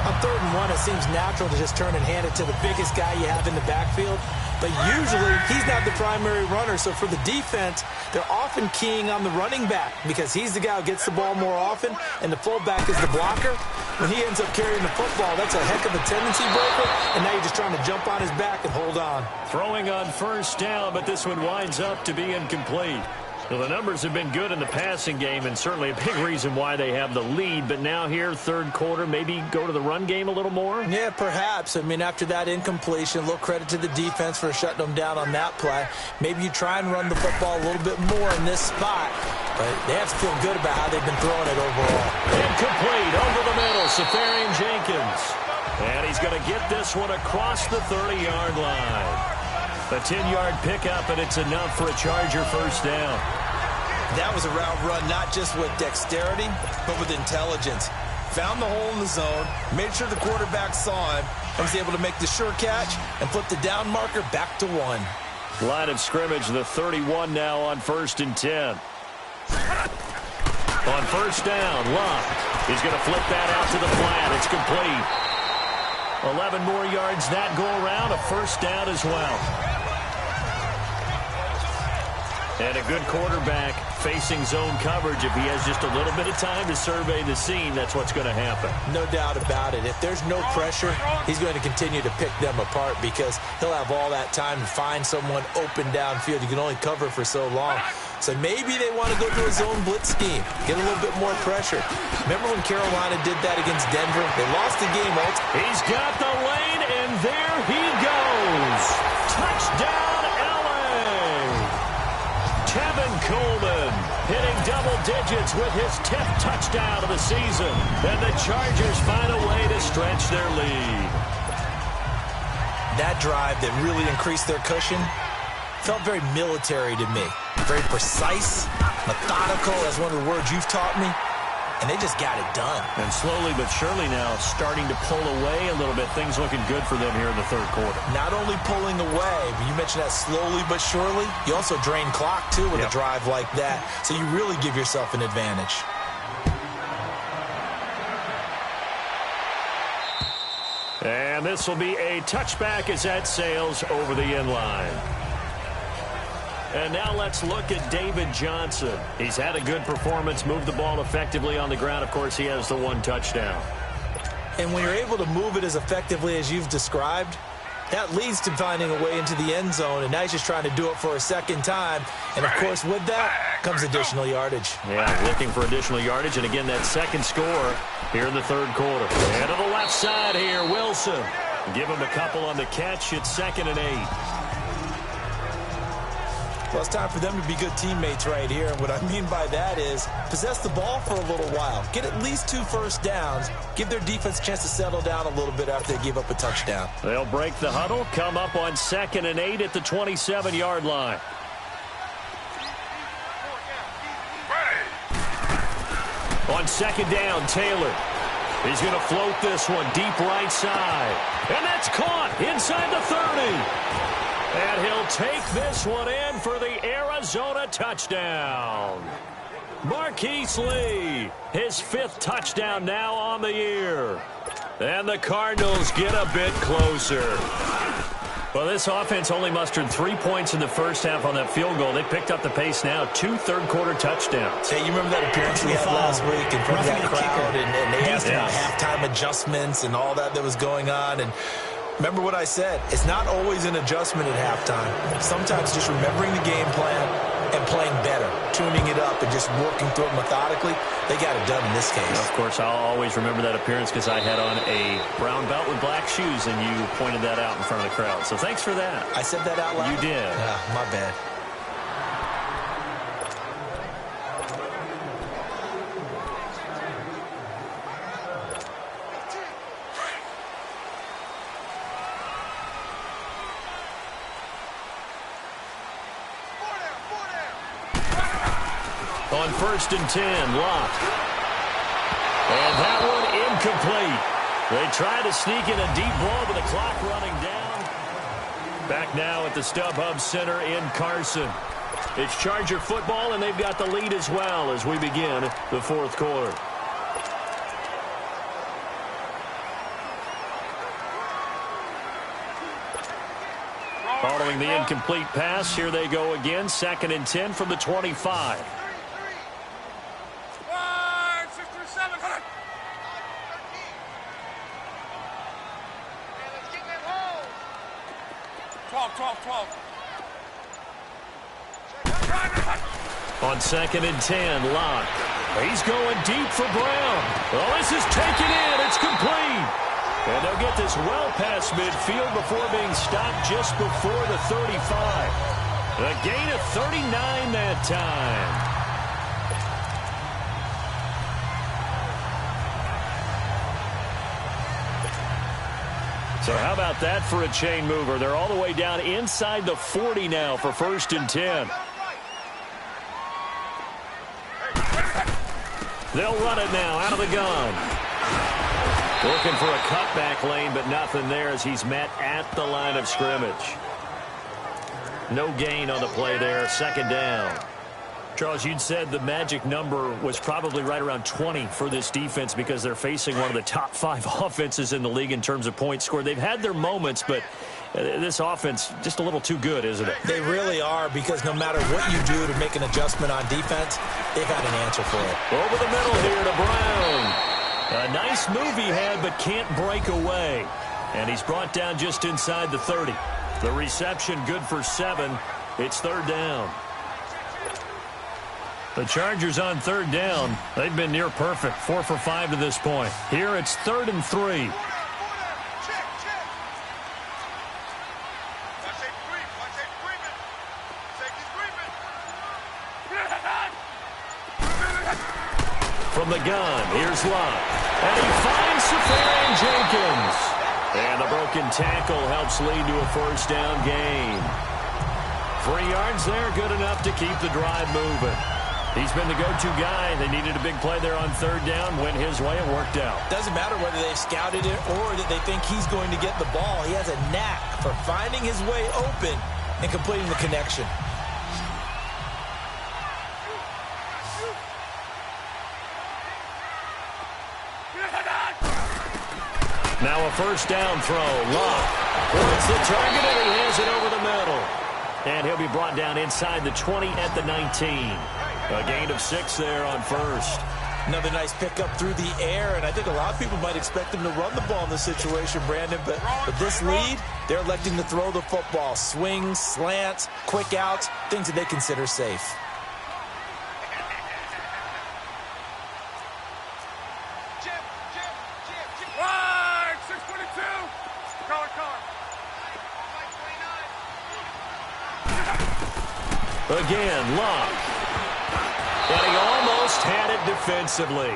On 3rd and 1, it seems natural to just turn and hand it to the biggest guy you have in the backfield. But usually, he's not the primary runner. So for the defense, they're often keying on the running back because he's the guy who gets the ball more often, and the fullback is the blocker. When he ends up carrying the football, that's a heck of a tendency breaker, and now you're just trying to jump on his back and hold on. Throwing on 1st down, but this one winds up to be incomplete. Well, the numbers have been good in the passing game, and certainly a big reason why they have the lead. But now here, 3rd quarter, maybe go to the run game a little more? Yeah, perhaps. I mean, after that incompletion, a little credit to the defense for shutting them down on that play. Maybe you try and run the football a little bit more in this spot. But they have to feel good about how they've been throwing it overall. Incomplete over the middle, Safarian Jenkins. And he's going to get this one across the 30-yard line. A 10-yard pickup, and it's enough for a Charger 1st down. That was a route run, not just with dexterity, but with intelligence. Found the hole in the zone, made sure the quarterback saw him, and was able to make the sure catch and flip the down marker back to 1. Line of scrimmage, the 31 now on 1st and 10. On 1st down, Luck is going to flip that out to the flat. It's complete. 11 more yards that go around, a 1st down as well. And a good quarterback facing zone coverage. If he has just a little bit of time to survey the scene, that's what's going to happen. No doubt about it. If there's no pressure, he's going to continue to pick them apart because he'll have all that time to find someone open downfield. You can only cover for so long. So maybe they want to go to a zone blitz scheme, get a little bit more pressure. Remember when Carolina did that against Denver? They lost the game. He's got the lane, and there he goes. Touchdown, LA. Tevin Coleman hitting double digits with his 10th touchdown of the season. And the Chargers find a way to stretch their lead. That drive that really increased their cushion felt very military to me. Very precise, methodical, that's one of the words you've taught me. And they just got it done. And slowly but surely now starting to pull away a little bit. Things looking good for them here in the third quarter. Not only pulling away, but you mentioned that slowly but surely. You also drain clock, too, with a drive like that. So you really give yourself an advantage. And this will be a touchback as that sails over the end line. And now let's look at David Johnson. He's had a good performance, moved the ball effectively on the ground. Of course, he has the one touchdown. And when you're able to move it as effectively as you've described, that leads to finding a way into the end zone. And now he's just trying to do it for a second time. And, of course, with that comes additional yardage. Yeah, looking for additional yardage. And, again, that second score here in the third quarter. And to the left side here, Wilson. Give him a couple on the catch. It's 2nd and 8. Well, it's time for them to be good teammates right here. And what I mean by that is possess the ball for a little while. Get at least 2 first downs. Give their defense a chance to settle down a little bit after they give up a touchdown. They'll break the huddle, come up on 2nd and 8 at the 27-yard line. On 2nd down, Taylor. He's going to float this one deep right side. And that's caught inside the 30. And he'll take this one in for the Arizona touchdown. Marquise Lee, his 5th touchdown now on the year. And the Cardinals get a bit closer. Well, this offense only mustered 3 points in the first half on that field goal. They picked up the pace now, 2 third-quarter touchdowns. Hey, you remember that appearance we had last week in front of that crowd, and they asked about halftime adjustments and all that was going on, and remember what I said. It's not always an adjustment at halftime. Sometimes just remembering the game plan and playing better, tuning it up and just working through it methodically. They got it done in this case. Of course, I'll always remember that appearance because I had on a brown belt with black shoes, and you pointed that out in front of the crowd. So thanks for that. I said that out loud? You did. Yeah, my bad. On 1st and 10, Locke. And that one incomplete. They try to sneak in a deep ball, but the clock running down. Back now at the StubHub Center in Carson. It's Charger football, and they've got the lead as well as we begin the fourth quarter. Following the incomplete pass, here they go again. 2nd and 10 from the 25. 12. On 2nd and 10, Locke. He's going deep for Brown. Well, this is taken in. It's complete. And they'll get this well past midfield before being stopped just before the 35. A gain of 39 that time. So how about that for a chain mover? They're all the way down inside the 40 now for 1st and 10. They'll run it now out of the gun. Looking for a cutback lane, but nothing there as he's met at the line of scrimmage. No gain on the play there. 2nd down. Charles, you'd said the magic number was probably right around 20 for this defense because they're facing one of the top 5 offenses in the league in terms of points scored. They've had their moments, but This offense just a little too good, isn't it? They really are, because no matter what you do to make an adjustment on defense, they've got an answer for it. Over the middle here to Brown. A nice move he had, but can't break away. And he's brought down just inside the 30. The reception good for 7. It's third down. The Chargers on third down. They've been near perfect, 4 for 5 to this point. Here it's 3rd and 3. From the gun, here's Love. And he finds Safarian Jenkins. And the broken tackle helps lead to a first down gain. 3 yards there, good enough to keep the drive moving. He's been the go-to guy. They needed a big play there on third down. Went his way, it worked out. Doesn't matter whether they scouted it or that they think he's going to get the ball. He has a knack for finding his way open and completing the connection. Now a first down throw. Love points the target, and he has it over the middle. And he'll be brought down inside the 20 at the 19. A gain of 6 there on first. Another nice pickup through the air, and I think a lot of people might expect him to run the ball in this situation, Brandon, but with this lead, they're electing to throw the football. Swings, slants, quick outs, things that they consider safe. Right, 622. Color. Again, Love. And he almost had it defensively.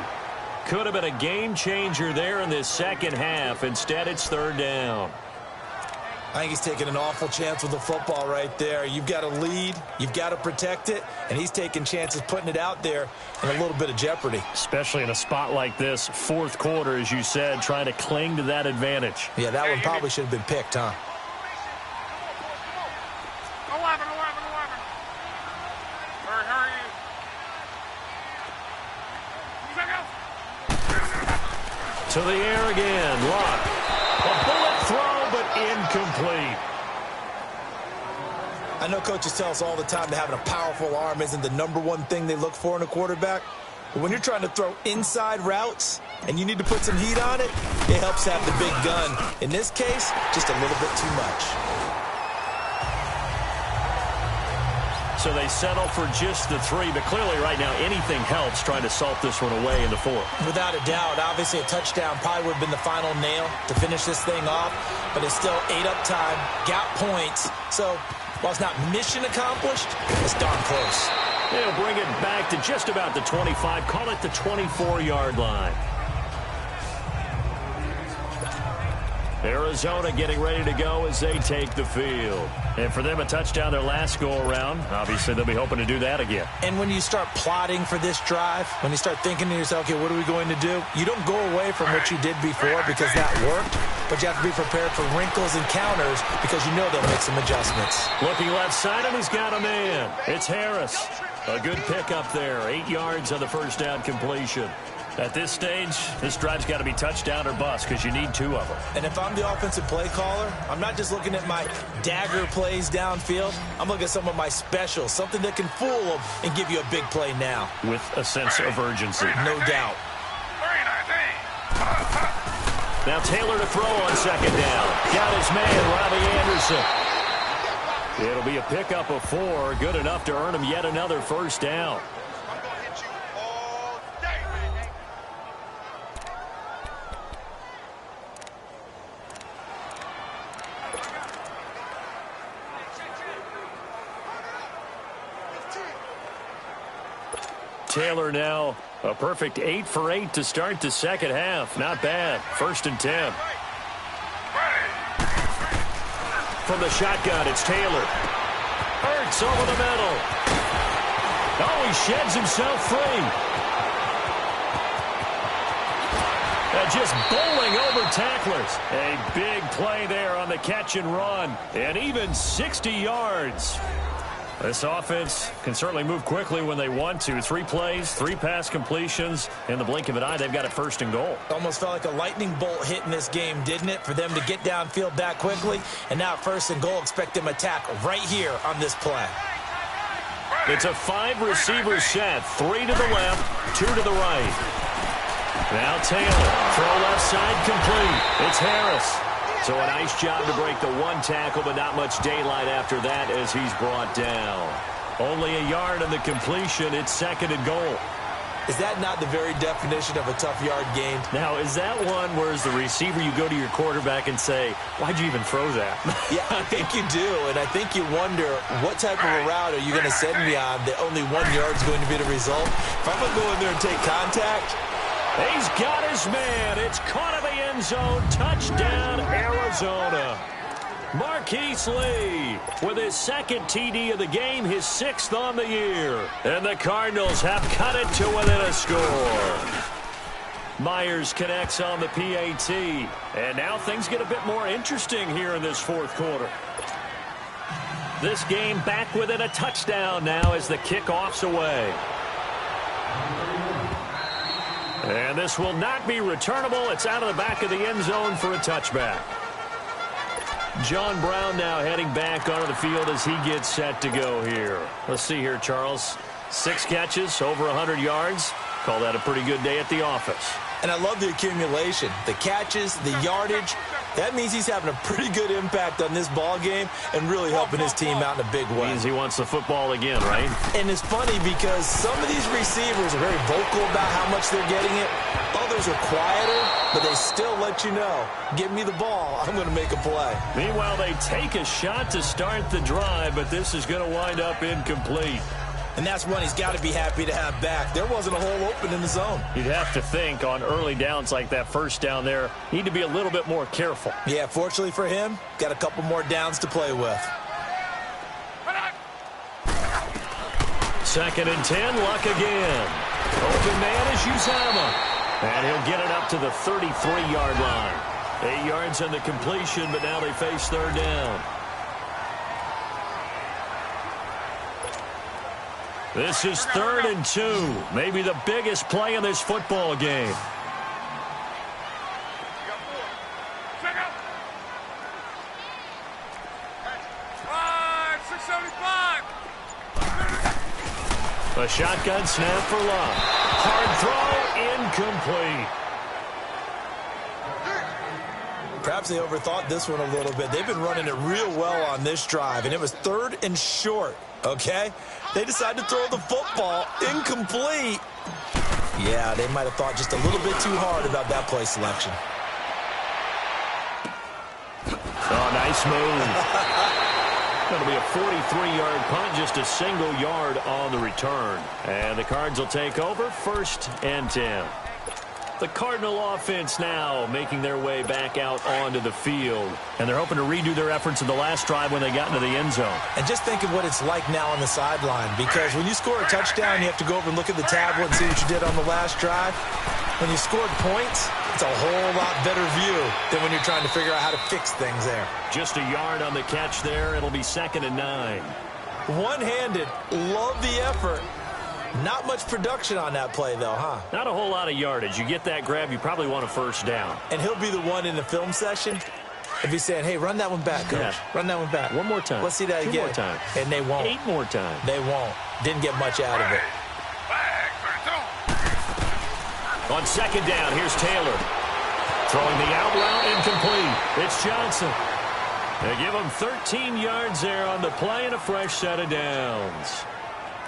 Could have been a game changer there in this second half. Instead, it's third down. I think he's taking an awful chance with the football right there. You've got a lead, you've got to protect it, and he's taking chances putting it out there in a little bit of jeopardy. Especially in a spot like this, fourth quarter, as you said, trying to cling to that advantage. Yeah, that one probably should have been picked, huh? 11. Hurry. To the air again, Locke. A bullet throw, but incomplete. I know coaches tell us all the time that having a powerful arm isn't the #1 thing they look for in a quarterback. But when you're trying to throw inside routes and you need to put some heat on it, it helps have the big gun. In this case, just a little bit too much. So they settle for just the 3, but clearly right now anything helps trying to salt this one away in the 4th. Without a doubt, obviously a touchdown probably would have been the final nail to finish this thing off, but it's still ate up time, got points. So while it's not mission accomplished, it's darn close. They'll bring it back to just about the 25, call it the 24-yard line. Arizona getting ready to go as they take the field. And for them, a touchdown their last go-around. Obviously, they'll be hoping to do that again. And when you start plotting for this drive, when you start thinking to yourself, okay, what are we going to do? You don't go away from what you did before because that worked, but you have to be prepared for wrinkles and counters because you know they'll make some adjustments. Looking left side, and he's got a man. It's Harris. A good pickup there. 8 yards on the first down completion. At this stage, this drive's got to be touchdown or bust because you need 2 of them. And if I'm the offensive play caller, I'm not just looking at my dagger plays downfield. I'm looking at some of my specials, something that can fool them and give you a big play now. With a sense of urgency. No doubt. Now Taylor to throw on second down. Got his man, Robbie Anderson. It'll be a pickup of 4, good enough to earn him yet another first down. Taylor now a perfect 8 for 8 to start the second half. Not bad. 1st and 10. From the shotgun, it's Taylor. Hurts over the middle. Oh, he sheds himself free. Just bowling over tacklers. A big play there on the catch and run. And even 60 yards. This offense can certainly move quickly when they want to. 3 plays, 3 pass completions. In the blink of an eye, they've got it 1st and goal. Almost felt like a lightning bolt hit in this game, didn't it? For them to get downfield that quickly. And now 1st and goal, expect them to attack right here on this play. It's a 5-receiver set. 3 to the left, 2 to the right. Now Taylor. Throw left side complete. It's Harris. So a nice job to break the 1 tackle, but not much daylight after that as he's brought down. Only a yard on the completion. It's 2nd and goal. Is that not the very definition of a tough yard gained? Now, is that one where as the receiver you go to your quarterback and say, why'd you even throw that? Yeah, I think you do, and I think you wonder what type of a route are you going to send me on that only 1 yard is going to be the result? If I'm going to go in there and take contact. He's got his man. It's caught in the end zone. Touchdown, Arizona. Marquise Lee with his 2nd TD of the game, his 6th on the year. And the Cardinals have cut it to within a score. Myers connects on the PAT. And now things get a bit more interesting here in this 4th quarter. This game back within a touchdown now as the kickoff's away. And this will not be returnable. It's out of the back of the end zone for a touchback. John Brown now heading back onto the field as he gets set to go here. Let's see here, Charles. 6 catches, over 100 yards. Call that a pretty good day at the office. And I love the accumulation, the catches, the yardage. That means he's having a pretty good impact on this ball game and really helping his team out in a big way. Means he wants the football again, right? And it's funny because some of these receivers are very vocal about how much they're getting it. Others are quieter, but they still let you know, give me the ball, I'm going to make a play. Meanwhile, they take a shot to start the drive, but this is going to wind up incomplete. And that's one he's got to be happy to have back. There wasn't a hole open in the zone. You'd have to think on early downs like that 1st down there, need to be a little bit more careful. Yeah, fortunately for him, got a couple more downs to play with. 2nd and 10, Luck again. Open man is Uzama. And he'll get it up to the 33-yard line. 8 yards on the completion, but now they face 3rd down. This is 3rd and 2. Maybe the biggest play in this football game. A shotgun snap for Luck. Hard throw, incomplete. Perhaps they overthought this one a little bit. They've been running it real well on this drive, and it was 3rd and short, okay? They decided to throw the football incomplete. Yeah, they might have thought just a little bit too hard about that play selection. Oh, nice move. That'll be a 43-yard punt, just a single yard on the return. And the Cards will take over 1st and 10. The Cardinal offense now making their way back out onto the field. And they're hoping to redo their efforts in the last drive when they got into the end zone. And just think of what it's like now on the sideline. Because when you score a touchdown, you have to go over and look at the tablet and see what you did on the last drive. When you scored points, it's a whole lot better view than when you're trying to figure out how to fix things there. Just a yard on the catch there. It'll be 2nd and 9. One-handed. Love the effort. Not much production on that play, though, huh? Not a whole lot of yardage. You get that grab, you probably want a 1st down. And he'll be the one in the film session if he's saying, hey, run that one back, coach. Yeah. Run that one back. One more time. Let's see that again. 2 more times. And they won't. 8 more times. They won't. Didn't get much out of it. On 2nd down, here's Taylor. Throwing the out route incomplete. It's Johnson. They give him 13 yards there on the play and a fresh set of downs.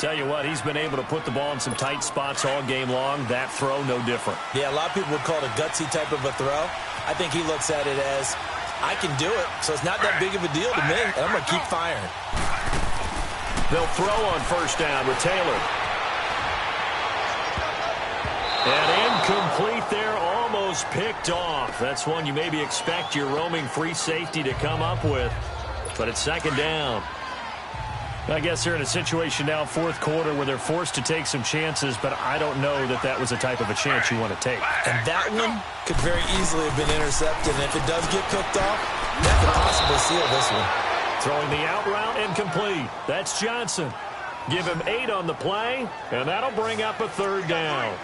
Tell you what, he's been able to put the ball in some tight spots all game long. That throw, no different. Yeah, a lot of people would call it a gutsy type of a throw. I think he looks at it as, I can do it, so it's not that big of a deal to me, and I'm going to keep firing. They'll throw on 1st down with Taylor. And incomplete there, almost picked off. That's one you maybe expect your roaming free safety to come up with. But it's 2nd down. I guess they're in a situation now, 4th quarter, where they're forced to take some chances, but I don't know that that was the type of a chance you want to take. And that one could very easily have been intercepted, and if it does get picked off, that could possibly seal this one. Throwing the out route incomplete. That's Johnson. Give him 8 on the play, and that'll bring up a 3rd down.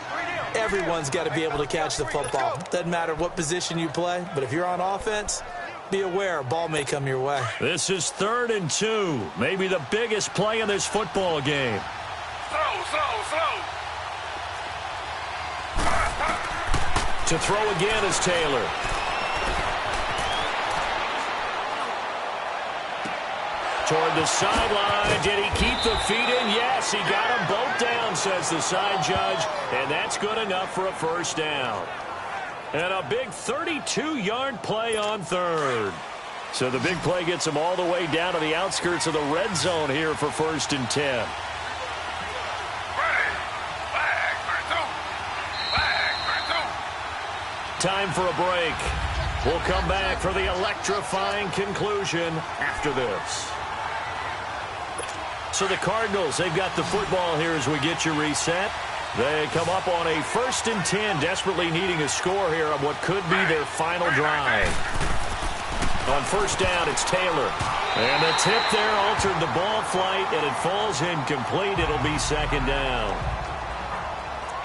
Everyone's got to be able to catch the football. Doesn't matter what position you play, but if you're on offense, be aware a ball may come your way. This is 3rd and 2. Maybe the biggest play in this football game. Slow. To throw again is Taylor. Toward the sideline. Did he keep the feet in? Yes, he got them both down, says the side judge. And that's good enough for a 1st down. And a big 32-yard play on 3rd. So the big play gets him all the way down to the outskirts of the red zone here for 1st and 10. Time for a break. We'll come back for the electrifying conclusion after this. So the Cardinals, they've got the football here as we get you reset. They come up on a 1st and 10, desperately needing a score here on what could be their final drive. On 1st down, it's Taylor. And the tip there altered the ball flight, and it falls incomplete. It'll be 2nd down.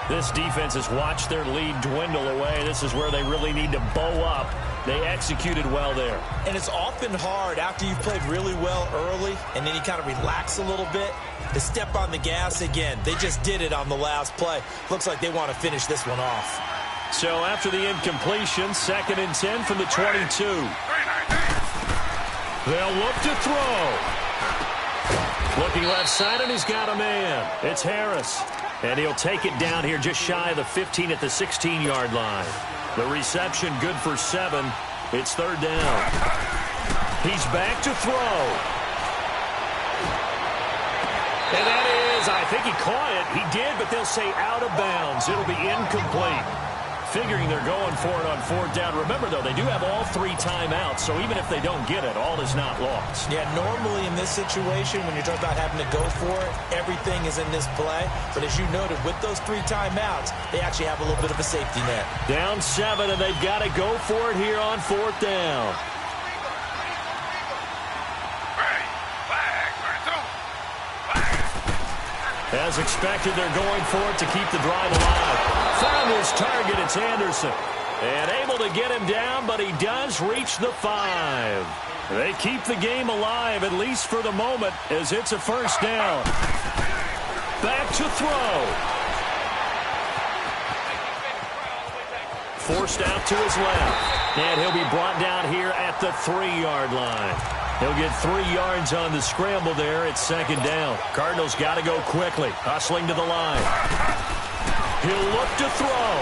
This defense has watched their lead dwindle away. This is where they really need to bow up. They executed well there. And it's often hard after you've played really well early and then you kind of relax a little bit to step on the gas again. They just did it on the last play. Looks like they want to finish this one off. So after the incompletion, 2nd and 10 from the 22. They'll look to throw. Looking left side, and he's got a man. It's Harris. And he'll take it down here just shy of the 15 at the 16-yard line. The reception good for 7. It's 3rd down. He's back to throw. And that is, I think he caught it. He did, but they'll say out of bounds. It'll be incomplete. Figuring they're going for it on 4th down. Remember, though, they do have all 3 timeouts, so even if they don't get it, all is not lost. Yeah, normally in this situation, when you're talking about having to go for it, everything is in this play. But as you noted, with those 3 timeouts, they actually have a little bit of a safety net. Down 7, and they've got to go for it here on 4th down. As expected, they're going for it to keep the drive alive. Found his target, it's Anderson. And able to get him down, but he does reach the 5. They keep the game alive, at least for the moment, as it's a 1st down. Back to throw. Forced out to his left. And he'll be brought down here at the 3-yard line. He'll get 3 yards on the scramble there. It's 2nd down. Cardinals got to go quickly. Hustling to the line. He'll look to throw.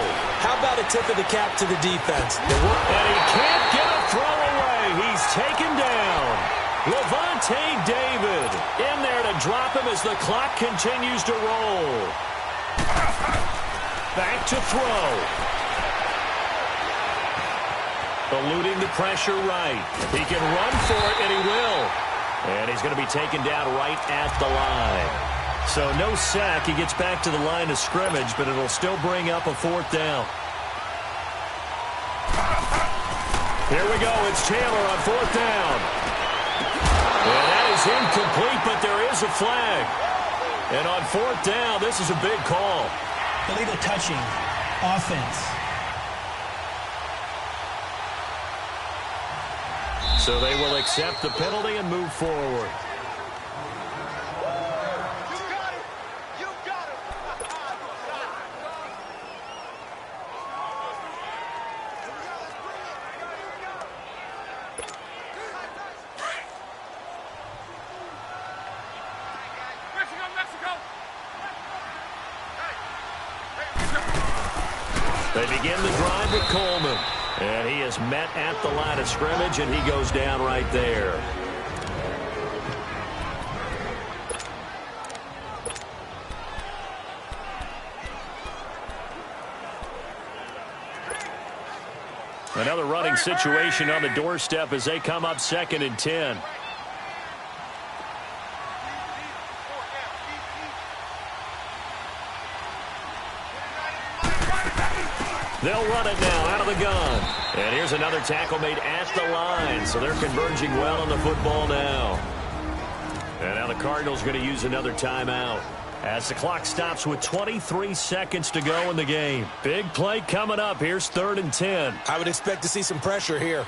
How about a tip of the cap to the defense? And he can't get a throw away. He's taken down. Levante David in there to drop him as the clock continues to roll. Back to throw. Eluding the pressure right. He can run for it, and he will. And he's going to be taken down right at the line. So no sack. He gets back to the line of scrimmage, but it'll still bring up a 4th down. Here we go. It's Taylor on 4th down. And that is incomplete, but there is a flag. And on 4th down, this is a big call. Illegal touching. Offense. So they will accept the penalty and move forward. You got it. Mexico. They begin the drive with Coleman. And he is met at the line of scrimmage, and he goes down right there. Another running situation on the doorstep as they come up 2nd and 10. They'll run it now out of the gun. And here's another tackle made at the line, so they're converging well on the football now. And now the Cardinals going to use another timeout as the clock stops with 23 seconds to go in the game. Big play coming up. Here's 3rd and 10. I would expect to see some pressure here.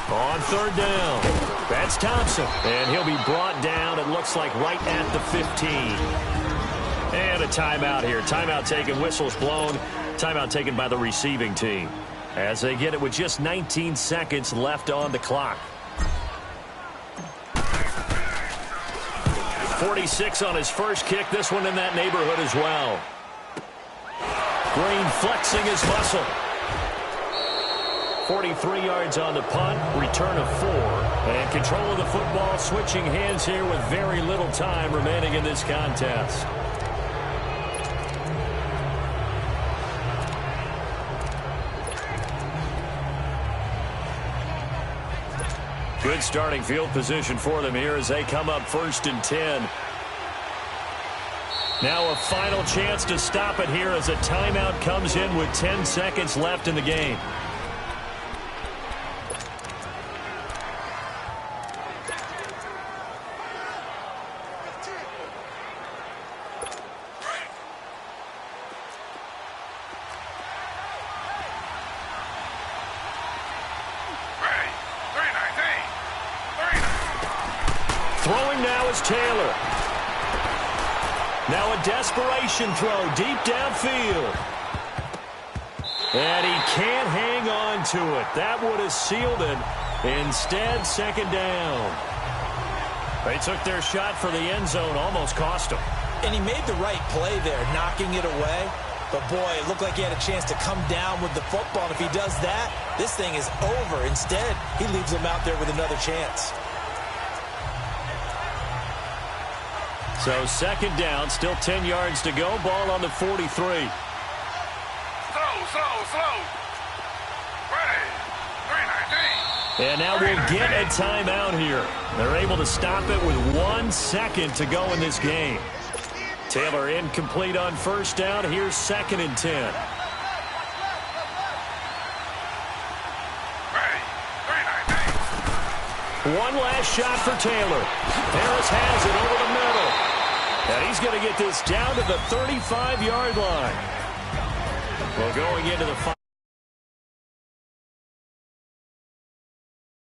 On 3rd down, that's Thompson. And he'll be brought down, it looks like, right at the 15. And a timeout here. Timeout taken, whistles blown. Timeout taken by the receiving team as they get it with just 19 seconds left on the clock. 46 on his first kick. This one in that neighborhood as well. Green flexing his muscle. 43 yards on the punt, return of 4. And control of the football, switching hands here with very little time remaining in this contest. Good starting field position for them here as they come up 1st and 10. Now a final chance to stop it here as a timeout comes in with 10 seconds left in the game. Throwing now is Taylor. Now a desperation throw deep downfield. And he can't hang on to it. That would have sealed it. Instead, 2nd down. They took their shot for the end zone, almost cost him. And he made the right play there, knocking it away. But, boy, it looked like he had a chance to come down with the football. And if he does that, this thing is over. Instead, he leaves him out there with another chance. So 2nd down, still 10 yards to go. Ball on the 43. Slow. Ready. 3-19. And now we'll get a timeout here. They're able to stop it with 1 second to go in this game. Taylor incomplete on 1st down. Here's 2nd and 10. Ready. 3-19. One last shot for Taylor. Harris has it over the middle. And he's going to get this down to the 35-yard line. Well, going into the